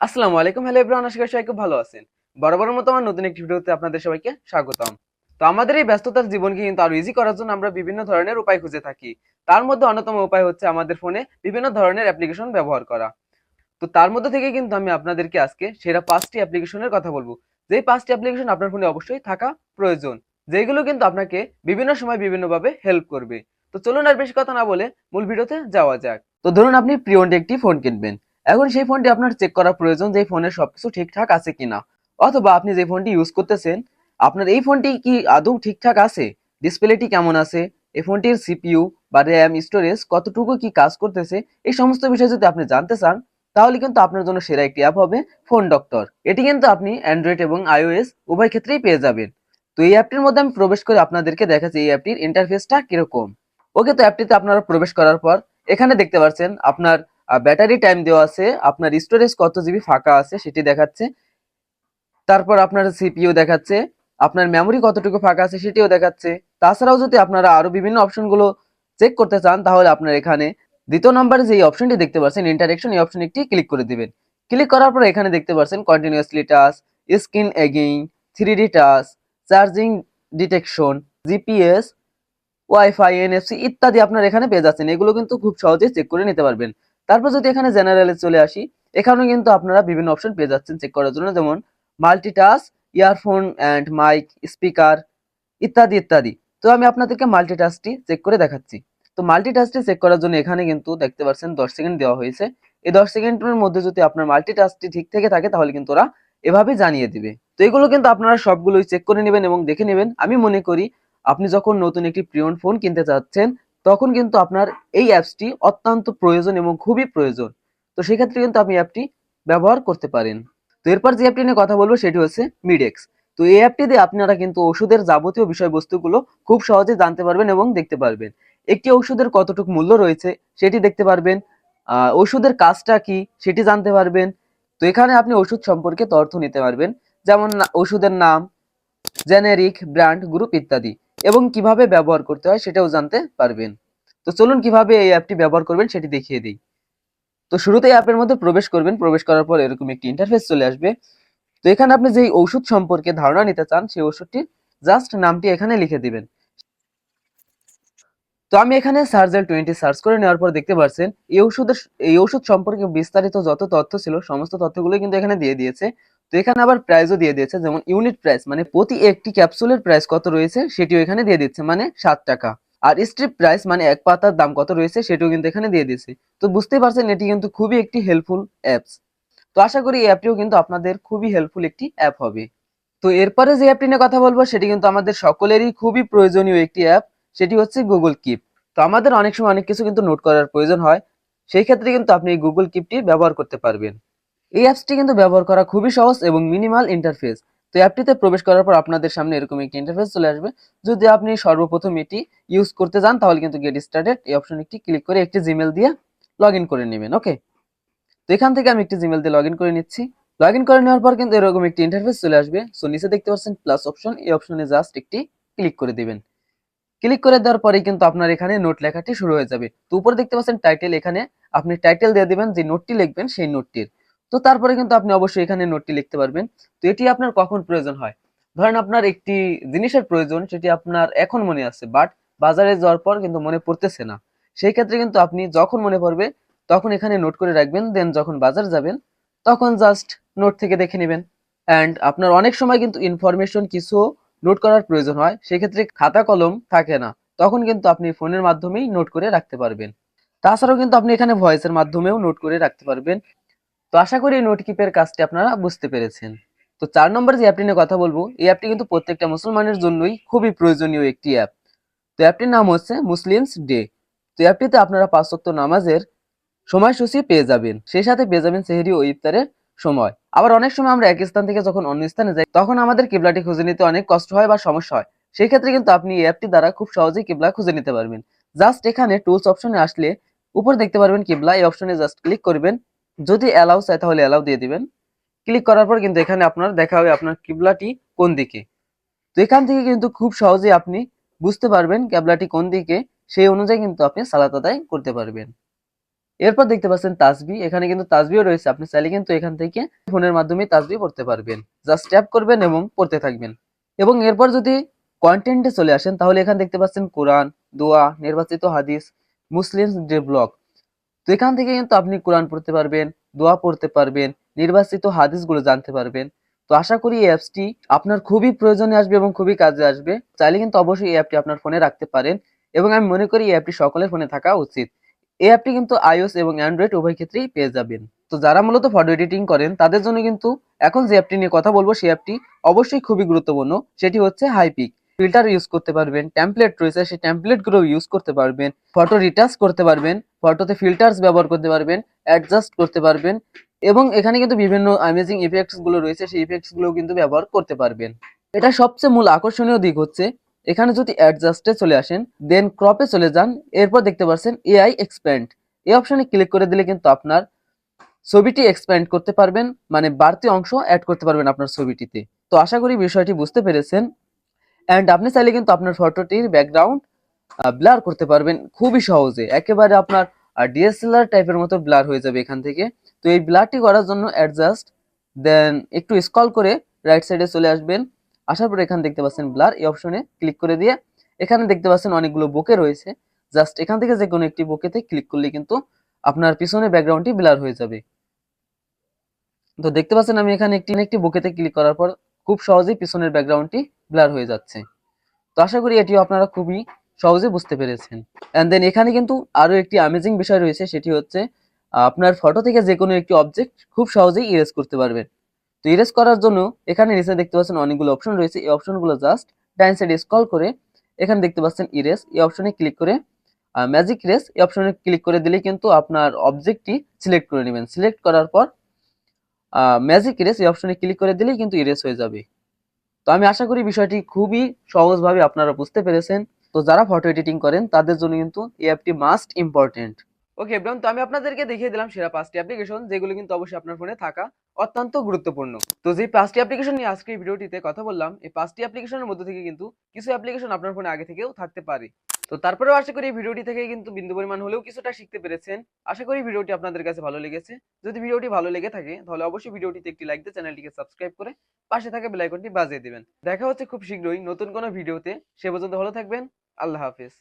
আসসালামু আলাইকুম। Hello everyone, আশা করি সবাই খুব ভালো আছেন। বরাবরের মতো আমার নতুন একটি ভিডিওতে আপনাদের সবাইকে স্বাগতম। তো আমাদের এই ব্যস্ততার জীবনকে কিন্তু আরো ইজি করার জন্য আমরা বিভিন্ন ধরনের উপায় খুঁজে থাকি। তার মধ্যে অন্যতম উপায় হচ্ছে আমাদের ফোনে বিভিন্ন ধরনের অ্যাপ্লিকেশন ব্যবহার করা। তো তার মধ্যে থেকে কিন্তু আমি আপনাদেরকে আজকে সেরা 5টি অ্যাপ্লিকেশনের কথা বলবো। যেই 5টি অ্যাপ্লিকেশন আপনার ফোনে অবশ্যই থাকা প্রয়োজন। যেগুলো কিন্তু আপনাকে বিভিন্ন সময় বিভিন্নভাবে হেল্প করবে। তো চলুন আর বেশি কথা না বলে মূল ভিডিওতে যাওয়া যাক। তো ধরুন আপনি প্রিয়ন্ড একটি ফোন কিনবেন। এখন সেই ফোনটি আপনার চেক করা প্রয়োজন যে এই ফোনের সবকিছু ঠিকঠাক আছে কিনা, অথবা আপনি যে ফোনটি ইউজ করতেছেন আপনার এই ফোনটি কি আদৌ ঠিকঠাক আছে, ডিসপ্লেটি কেমন আছে, এই ফোনটির সিপিইউ বা র্যাম স্টোরেজ কতটুকু কি কাজ করতেছে, এই সমস্ত বিষয় যদি আপনি জানতে চান তাহলে কিন্তু আপনার জন্য সেরা একটি অ্যাপ হবে ফোন ডক্টর। এটি কিন্তু আপনি অ্যান্ড্রয়েড এবং আইওএস উভয় ক্ষেত্রেই পেয়ে যাবেন। তো এই অ্যাপটির মধ্যে আমি প্রবেশ করে আপনাদেরকে দেখাচ্ছি এই অ্যাপটির ইন্টারফেসটা কিরকম। ওকে, তো অ্যাপটিতে আপনারা প্রবেশ করার পর এখানে দেখতে পাচ্ছেন আপনার ব্যাটারি টাইম দেওয়া আছে, আপনার স্টোরেজ কত জিবি ফাঁকা আছে সেটি দেখাচ্ছে, তারপর আপনার সিপিইউ দেখাচ্ছে, আপনার মেমোরি কতটুকু ফাঁকা আছে সেটিও দেখাচ্ছে। তাছাড়াও যদি আপনারা আরো বিভিন্ন অপশনগুলো চেক করতে চান তাহলে আপনার এখানে দ্বিতীয় নম্বরে যে অপশনটি দেখতে পাচ্ছেন ইন্টারেকশন, এই অপশনে একটি ক্লিক করে দিবেন। ক্লিক করার পর এখানে দেখতে পাচ্ছেন continuously touch, screen again, 3D touch, charging detection, GPS, wifi, NFC ইত্যাদি আপনার এখানে পেয়ে যাচ্ছেন। এগুলো কিন্তু খুব সহজেই চেক করে নিতে পারবেন। তারপর যদি এখানে জেনারেলে চলে আসি, এখানেও কিন্তু আপনারা বিভিন্ন অপশন পেয়ে যাচ্ছেন চেক করার জন্য, যেমন multitask, earphone and mic, speaker ইত্যাদি ইত্যাদি। তো আমি আপনাদেরকে মাল্টিটাস্কটি চেক করে দেখাচ্ছি। তো মাল্টিটাস্কটি চেক করার জন্য এখানে কিন্তু দেখতে পাচ্ছেন 10 সেকেন্ড দেওয়া হয়েছে। এই 10 সেকেন্ডের মধ্যে যদি আপনার মাল্টিটাস্কটি ঠিক থেকে থাকে তাহলে কিন্তু ওরা এভাবে জানিয়ে দিবে। তো এগুলো কিন্তু আপনারা সবগুলোই চেক করে নেবেন এবং দেখে নেবেন। আমি মনে করি আপনি যখন নতুন একটি প্রিয়ন ফোন কিনতে চাচ্ছেন তখন কিন্তু আপনার এই অ্যাপসটি অত্যন্ত প্রয়োজন এবং খুবই প্রয়োজন। তো সেক্ষেত্রে কিন্তু আপনি অ্যাপটি ব্যবহার করতে পারেন। তো এরপর যে অ্যাপটি নিয়ে কথা বলবো সেটি হচ্ছে মিডেক্স। তো এই অ্যাপটি দিয়ে আপনারা কিন্তু ওষুধের যাবতীয় বিষয়বস্তুগুলো খুব সহজে জানতে পারবেন এবং দেখতে পারবেন। একটি ওষুধের কতটুকু মূল্য রয়েছে সেটি দেখতে পারবেন, ওষুধের কাজটা কি সেটি জানতে পারবেন। তো এখানে আপনি ওষুধ সম্পর্কে তথ্য নিতে পারবেন, যেমন ওষুধের নাম, জেনেরিক, ব্র্যান্ড, গ্রুপ ইত্যাদি, এবং কিভাবে ব্যবহার করতে হয় সেটাও জানতে পারবেন। তো চলুন কিভাবে এই অ্যাপটি ব্যবহার করবেন সেটি দেখিয়ে দিই। তো শুরুতেই অ্যাপের মধ্যে প্রবেশ করবেন, প্রবেশ করার পর এরকম একটি ইন্টারফেস চলে আসবে। তো এখানে আপনি যেই ওষুধ সম্পর্কে ধারণা নিতে চান সেই ওষুধটির জাস্ট নামটি এখানে লিখে দিবেন। তো আমি এখানে সার্জেল 20 সার্চ করে নেওয়ার পর দেখতে পাচ্ছেন এই ওষুধ সম্পর্কে বিস্তারিত যত তথ্য ছিল সমস্ত তথ্যগুলো কিন্তু এখানে দিয়ে দিয়েছে। তো এখানে আবার প্রাইসও দিয়ে দিয়েছে, যেমন ইউনিট প্রাইস মানে প্রতি একটি ক্যাপসুলের প্রাইস কত রয়েছে সেটিও এখানে দিয়ে দিচ্ছে, মানে 7 টাকা। আর স্ট্রিপ প্রাইস মানে এক পাতার দাম কত রয়েছে সেটিও কিন্তু এখানে দিয়ে দিয়েছে। তো বুঝতেই পারছেন এটি কিন্তু খুবই একটি হেল্পফুল অ্যাপস। তো আশা করি এই অ্যাপটিও কিন্তু আপনাদের খুবই হেল্পফুল একটি অ্যাপ হবে। তো এরপরে যে অ্যাপটি নিয়ে কথা বলবো সেটি কিন্তু আমাদের সকলেরই খুবই প্রয়োজনীয় একটি অ্যাপ, সেটি হচ্ছে গুগল কিপ। তো আমাদের অনেক সময় অনেক কিছু কিন্তু নোট করার প্রয়োজন হয়, সেই ক্ষেত্রে কিন্তু আপনি এই গুগল কিপটি ব্যবহার করতে পারবেন। এই অ্যাপসটি কিন্তু ব্যবহার করা খুবই সহজ এবং মিনিমাল ইন্টারফেস। তো অ্যাপটিতে প্রবেশ করার পর আপনাদের সামনে এরকম একটি ইন্টারফেস চলে আসবে। যদি আপনি সর্বপ্রথম এটি ইউজ করতে যান তাহলে কিন্তু গেট স্টার্টেড এই অপশন একটি ক্লিক করে একটি জিমেল দিয়ে লগ ইন করে নেবেন। ওকে, তো এখান থেকে আমি একটি জিমেল দিয়ে লগ ইন করে নিচ্ছি। লগ ইন করে নেওয়ার পর কিন্তু এরকম একটি ইন্টারফেস চলে আসবে। সো নিচে দেখতে পাচ্ছেন প্লাস অপশন, এই অপশনে জাস্ট একটি ক্লিক করে দিবেন। ক্লিক করে দেওয়ার পরেই কিন্তু আপনার এখানে নোট লেখাটি শুরু হয়ে যাবে। তো উপরে দেখতে পাচ্ছেন টাইটেল, এখানে আপনি টাইটেল দিয়ে দিবেন যে নোটটি লিখবেন সেই নোটটির। তো তারপরে কিন্তু আপনি অবশ্যই এখানে নোটটি লিখতে পারবেন। তো এটি আপনার কখন প্রয়োজন হয়, ধরেন আপনার একটি জিনিসের প্রয়োজন, সেটি আপনার এখন মনে আছে বাট বাজারে যাওয়ার পর কিন্তু মনে পড়তেছে না। সেই ক্ষেত্রে কিন্তু আপনি যখন মনে পড়বে তখন এখানে নোট করে রাখবেন, দেন যখন বাজার যাবেন তখন জাস্ট নোট থেকে দেখে নেবেন। অ্যান্ড আপনার অনেক সময় কিন্তু ইনফরমেশন কিছু নোট করার প্রয়োজন হয়, সেক্ষেত্রে খাতা কলম থাকে না, তখন কিন্তু আপনি ফোনের মাধ্যমেই নোট করে রাখতে পারবেন। তাছাড়াও কিন্তু আপনি এখানে ভয়েসের মাধ্যমেও নোট করে রাখতে পারবেন। তো আশা করি এই নোট কিপের কাজটি আপনারা বুঝতে পেরেছেন। তো 4 নম্বর যে অ্যাপটি নিয়ে কথা বলবো, এই অ্যাপটি কিন্তু প্রত্যেকটা মুসলমানের জন্যই খুবই প্রয়োজনীয় একটি অ্যাপ। তো অ্যাপটির নাম হচ্ছে মুসলিমস ডে। তো অ্যাপটিতে আপনারা 5 ওয়াক্ত নামাজের সময়সূচি পেয়ে যাবেন, সেই সাথে পেয়ে যাবেন সেহরি ও ইফতারের সময়। আবার অনেক সময় আমরা এক স্থান থেকে যখন অন্য স্থানে যাই তখন আমাদের কিবলাটি খুঁজে নিতে অনেক কষ্ট হয় বা সমস্যা হয়। সেই ক্ষেত্রে কিন্তু আপনি এই অ্যাপটি দ্বারা খুব সহজেই কিবলা খুঁজে নিতে পারবেন। জাস্ট এখানে টুলস অপশনে আসলে উপর দেখতে পারবেন কিবলা, এই অপশনে জাস্ট ক্লিক করবেন। যদি অ্যালাউ চাই তাহলে অ্যালাউ দিয়ে দিবেন। ক্লিক করার পর কিন্তু এখানে আপনার দেখা হবে আপনার কিবলাটি কোন দিকে। তো এখান থেকে কিন্তু খুব সহজেই আপনি বুঝতে পারবেন কিবলাটি কোন দিকে, সেই অনুযায়ী কিন্তু আপনি সালাত আদায় করতে পারবেন। এরপর দেখতে পাচ্ছেন তাসবিহ, এখানে কিন্তু তাসবিহ রয়েছে। আপনি চাইলে কিন্তু এখান থেকে ফোনের মাধ্যমে তাসবিহ পড়তে পারবেন। জাস্ট ট্যাপ করবেন এবং পড়তে থাকবেন। এবং এরপর যদি কন্টেন্টে চলে আসেন তাহলে এখানে দেখতে পাচ্ছেন কোরআন, দোয়া, নির্বাচিত হাদিস, মুসলিম যে ব্লগ। তো এখান থেকে কিন্তু আপনি কোরআন পড়তে পারবেন, দোয়া পড়তে পারবেন, নির্বাচিত হাদিসগুলো জানতে পারবেন। তো আশা করি এই অ্যাপসটি আপনার খুবই প্রয়োজনে আসবে এবং খুবই কাজে আসবে। চাইলে কিন্তু অবশ্যই এই অ্যাপটি আপনার ফোনে রাখতে পারেন এবং আমি মনে করি এই অ্যাপটি সকলের ফোনে থাকা উচিত। এই অ্যাপটি কিন্তু iOS এবং অ্যান্ড্রয়েড উভয় ক্ষেত্রেই পেয়ে যাবেন। তো যারা মূলত ফটো এডিটিং করেন তাদের জন্য কিন্তু এখন যে অ্যাপটি নিয়ে কথা বলবো সেই অ্যাপটি অবশ্যই খুবই গুরুত্বপূর্ণ। সেটি হচ্ছে হাইপিক। ফিল্টার ইউজ করতে পারবেন, টেমপ্লেট রয়েছে সেই টেমপ্লেট গুলো ইউজ করতে পারবেন, ফটো রিটাচ করতে পারবেন, ফটোতে ফিল্টার্স ব্যবহার করতে পারবেন, অ্যাডজাস্ট করতে পারবেন এবং এখানে কিন্তু বিভিন্ন অ্যামেজিং ইফেক্টস গুলো রয়েছে সেই ইফেক্টস গুলো কিন্তু ব্যবহার করতে পারবেন। এটা সবচেয়ে মূল আকর্ষণীয় দিক হচ্ছে এখানে যদি অ্যাডজাস্টে চলে আসেন দেন ক্রপে চলে যান, এরপর দেখতে পাচ্ছেন এআই এক্সপ্যান্ড। এই অপশনে ক্লিক করে দিলে কিন্তু আপনার ছবিটি এক্সপ্যান্ড করতে পারবেন, মানে বাড়তি অংশ অ্যাড করতে পারবেন আপনার ছবিটিতে। তো আশা করি বিষয়টি বুঝতে পেরেছেন। অ্যান্ড আপনি চাইলে কিন্তু আপনার ফটোটির ব্যাকগ্রাউন্ড ব্লার করতে পারবেন খুবই সহজে, একেবারে আপনার ডিএসএলআর টাইপের মতো ব্লার হয়ে যাবে এখান থেকে। তো এই ব্লারটি করার জন্য অ্যাডজাস্ট, দেন একটু স্ক্রল করে রাইট সাইডে চলে আসবেন। আসার পরে এখানে দেখতে পাচ্ছেন ব্লার, এই অপশনে ক্লিক করে দিয়ে এখানে দেখতে পাচ্ছেন অনেকগুলো বোকে রয়েছে। জাস্ট এখান থেকে যে কোনো একটি বোকেতে ক্লিক করলে কিন্তু আপনার পিছনে ব্যাকগ্রাউন্ডটি ব্লার হয়ে যাবে। তো দেখতে পাচ্ছেন আমি এখানে একটি বোকেতে ক্লিক করার পর খুব সহজেই পিছনের ব্যাকগ্রাউন্ডটি ব্লার হয়ে যাচ্ছে। তো আশা করি এটিও আপনারা খুবই সহজে বুঝতে পেরেছেন। এন্ড দেন এখানে কিন্তু আরো একটি অ্যামেজিং বিষয় রয়েছে, সেটি হচ্ছে আপনার ফটো থেকে যে কোনো একটি অবজেক্ট খুব সহজেই ইরেজ করতে পারবেন। তো ইরেজ করার জন্য এখানে নিচে দেখতে পাচ্ছেন অনেকগুলো অপশন রয়েছে। এই অপশনগুলো জাস্ট ডাইন সাইডে স্ক্রল করে এখানে দেখতে পাচ্ছেন ইরেজ, এই অপশনে ক্লিক করে ম্যাজিক ইরেজ এই অপশনে ক্লিক করে দিলে কিন্তু আপনার অবজেক্টটি সিলেক্ট করে নেবেন। সিলেক্ট করার পর ম্যাজিক ইরেজ এই অপশনে ক্লিক করে দিলেই কিন্তু ইরেজ হয়ে যাবে। তো আমি আশা করি বিষয়টি খুবই সহজভাবে আপনারা বুঝতে পেরেছেন। তো যারা ফটো এডিটিং করেন তাদের জন্য কিন্তু এই অ্যাপটি মাস্ট ইম্পর্টেন্ট। ওকে এভরিওয়ান, তো আমি আপনাদেরকে দেখিয়ে দিলাম সেরা 5টি অ্যাপ্লিকেশন যেগুলো কিন্তু অবশ্যই আপনার ফোনে থাকা অত্যন্ত গুরুত্বপূর্ণ। তো যে 5টি অ্যাপ্লিকেশন নিয়ে আজকে এই ভিডিওটিতে কথা বললাম, এই 5টি অ্যাপ্লিকেশনের মধ্যে থেকে কিন্তু কিছু অ্যাপ্লিকেশন আপনার ফোনে আগে থেকেও থাকতে পারে। তো তারপরেও আশা করি এই ভিডিওটি থেকে কিন্তু বিন্দু পরিমাণ হলেও কিছুটা শিখতে পেরেছেন। আশা করি ভিডিওটি আপনাদের কাছে ভালো লেগেছে। যদি ভিডিওটি ভালো লেগে থাকে তাহলে অবশ্যই ভিডিওটিতে একটি লাইক দিয়ে চ্যানেলটিকে সাবস্ক্রাইব করে পাশে থাকা বেল আইকনটি বাজিয়ে দিবেন। দেখা হচ্ছে খুব শীঘ্রই নতুন কোনো ভিডিওতে। সে পর্যন্ত ভালো থাকবেন। আল্লাহ হাফেজ।